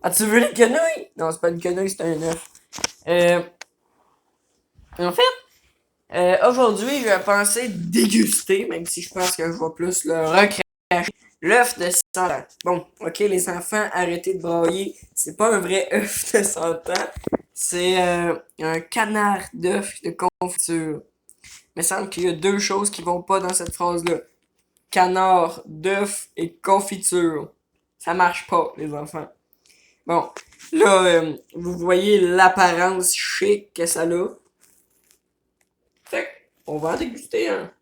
Ah, tu veux les quenouilles? Non, c'est pas une quenouille, c'est un œuf. Euh, en fait, aujourd'hui, je vais penser déguster, même si je pense que je vais plus le recracher. L'œuf de 100 ans. Bon, ok, les enfants, arrêtez de brailler. C'est pas un vrai œuf de 100 ans. C'est un canard d'œuf de confiture. Il me semble qu'il y a deux choses qui vont pas dans cette phrase-là. Canard, d'œuf et confiture. Ça marche pas, les enfants. Bon, là, vous voyez l'apparence chic que ça a. Fait on va en déguster un.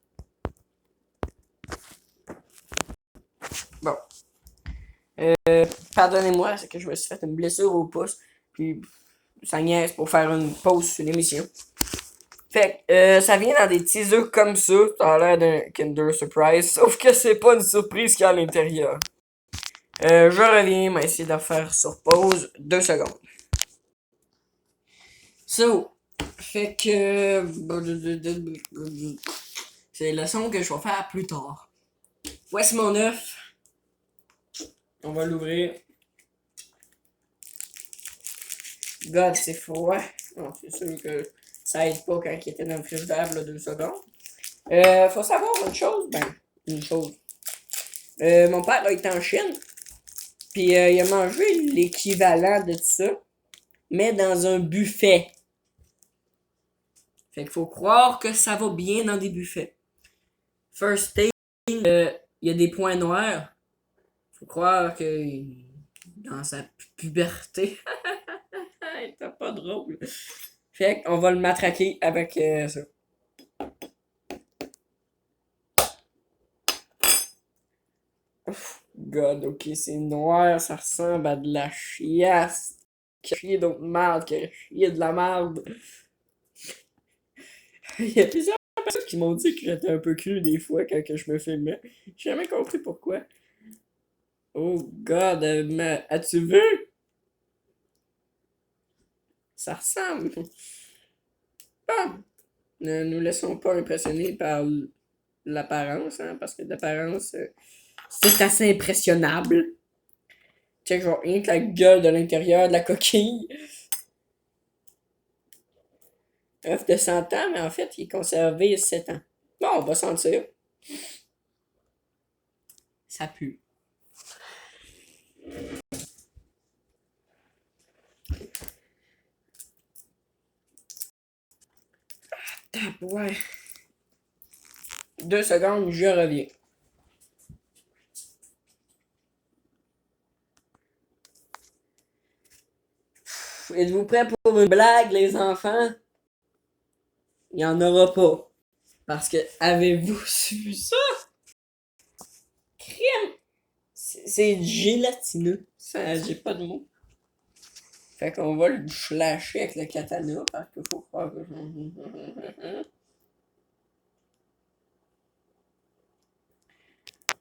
Bon. Pardonnez-moi, c'est que je me suis fait une blessure au pouce. Puis ça niaise pour faire une pause sur l'émission. Fait ça vient dans des petits œufs comme ça. Ça a l'air d'un Kinder Surprise. Sauf que c'est pas une surprise qu'il y a à l'intérieur. Je reviens, mais essayer de faire sur pause 2 secondes. So, fait que c'est le son que je vais faire plus tard. Voici mon œuf. On va l'ouvrir. God, c'est froid. Non, c'est sûr que ça aide pas quand il était dans le frigidaire, là, 2 secondes. Faut savoir une chose, une chose. Mon père a été en Chine, puis il a mangé l'équivalent de ça, mais dans un buffet. Fait qu'il faut croire que ça va bien dans des buffets. First thing, il y a des points noirs. Faut croire que dans sa puberté, il était pas drôle. Fait qu'on va le matraquer avec ça. God, ok, c'est noir, ça ressemble à de la chiasse. Qui a chié d'autres marde, qui a chié de la marde. Il y a plusieurs personnes qui m'ont dit que j'étais un peu cru des fois quand que je me filmais. J'ai jamais compris pourquoi. Oh God, as-tu vu? Ça ressemble. Bon, ne nous laissons pas impressionner par l'apparence, hein, parce que l'apparence, c'est assez impressionnable. Check, genre, rien que la gueule de l'intérieur de la coquille. Œuf de 100 ans, mais en fait, il est conservé 7 ans. Bon, on va sentir. Ça pue. Ouais. 2 secondes, je reviens. Êtes-vous prêts pour une blague, les enfants? Il n'y en aura pas. Parce que, avez-vous su ça? Crème! C'est gélatineux. Ça, j'ai pas de mots. Fait qu'on va le flasher avec le katana, parce qu'il faut croire que...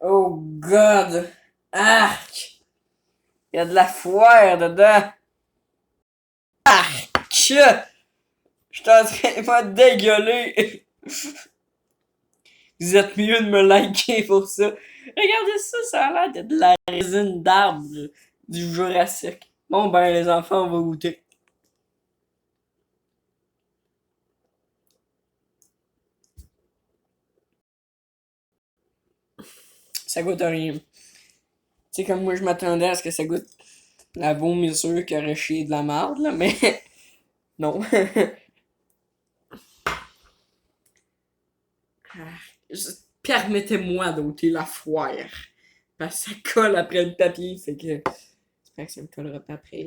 Oh God! Arc! Il y a de la foire dedans! Arc! Je suis en train de me dégueuler! Vous êtes mieux de me liker pour ça. Regardez ça, ça a l'air de la résine d'arbre du Jurassique. Bon ben les enfants, on va goûter. Ça goûte rien. Tu sais, comme moi je m'attendais à ce que ça goûte la vomissure qui aurait chié de la marde, là, mais non. Permettez-moi d'ôter la foire. Parce que ça colle après le papier, fait que j'espère que ça me collera pas après.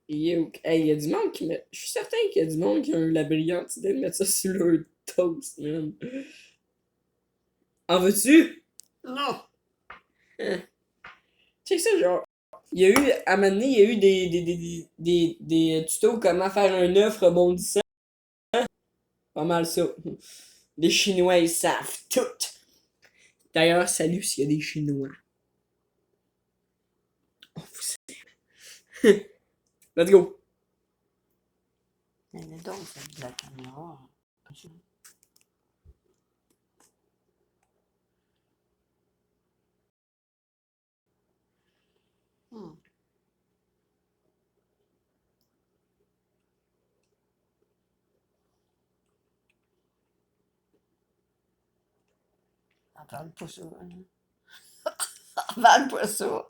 Yo, hey, y a du monde qui met. Je suis certain qu'il y a du monde qui a eu la brillante idée de mettre ça sur leur toast, man. En veux-tu? Non. Hein. Check ça, genre. Il y a eu, à un moment donné, il y a eu des tutos comment faire un œuf rebondissant. Pas mal ça. Les Chinois, ils savent tout. D'ailleurs, salut s'il y a des Chinois. On vous aime. Let's go. Mais donc, c'est de la caméra. Avale pas ça. Avale pas ça.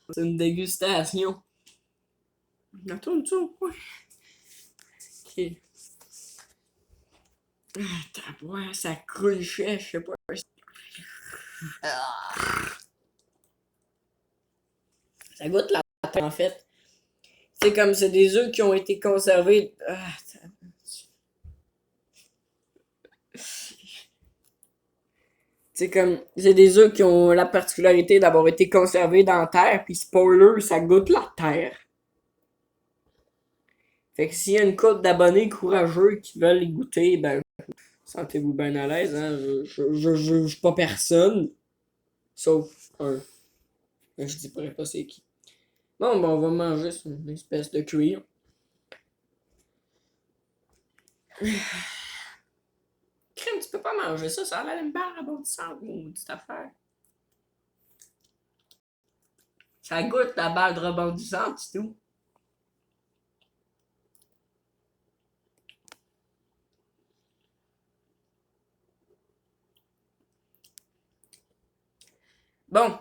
C'est une dégustation. Attends, tout. Ouais. Ok. Ouais, ça crochait, je sais pas. Ça goûte la terre, en fait. C'est comme c'est des œufs qui ont été conservés. C'est comme c'est des œufs qui ont la particularité d'avoir été conservés dans la terre, puis spoiler, ça goûte la terre. Fait que s'il y a une couple d'abonnés courageux qui veulent y goûter, ben sentez-vous bien à l'aise, hein. Je juge pas personne. Sauf un. Mais je dirais pas c'est qui. Bon, ben on va manger sur une espèce de cuir. Crème, tu peux pas manger ça, ça a l'air d'une barre rebondissante, maudite affaire. Ça goûte la balle rebondissante, c'est tout. Bon,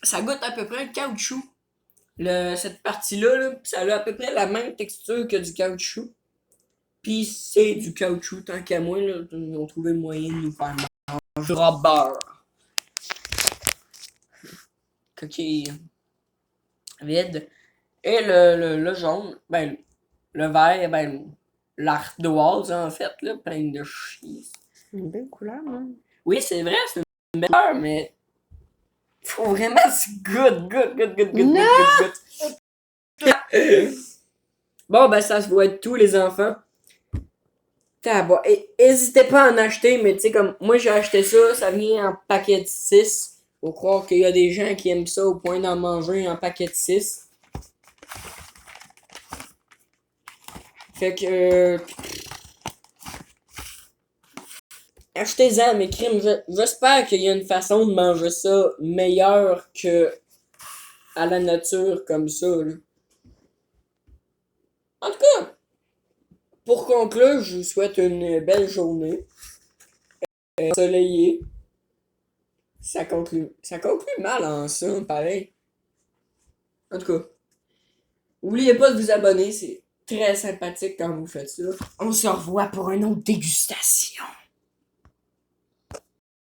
ça goûte à peu près le caoutchouc. Cette partie-là, là, ça a à peu près la même texture que du caoutchouc. Puis c'est du caoutchouc, tant qu'à moi, là, ils ont trouvé le moyen de nous faire manger du rubber. Coquille vide. Et le jaune, ben, le vert, ben, l'ardoise, en fait, là, plein de cheese. Une belle couleur, hein? Oui, c'est vrai, c'est une belle couleur, mais faut vraiment c'est good. Bon, ben, ça se voit être tout, les enfants. N'hésitez pas à en acheter, mais tu sais, comme moi j'ai acheté ça, ça vient en paquet de 6. Faut croire qu'il y a des gens qui aiment ça au point d'en manger en paquet de 6. Fait que. Achetez-en, mes crimes. J'espère qu'il y a une façon de manger ça meilleure que à la nature comme ça, là. En tout cas, pour conclure, je vous souhaite une belle journée. Ensoleillée. Ça conclut mal en ça, pareil. En tout cas, n'oubliez pas de vous abonner, c'est très sympathique quand vous faites ça. On se revoit pour une autre dégustation.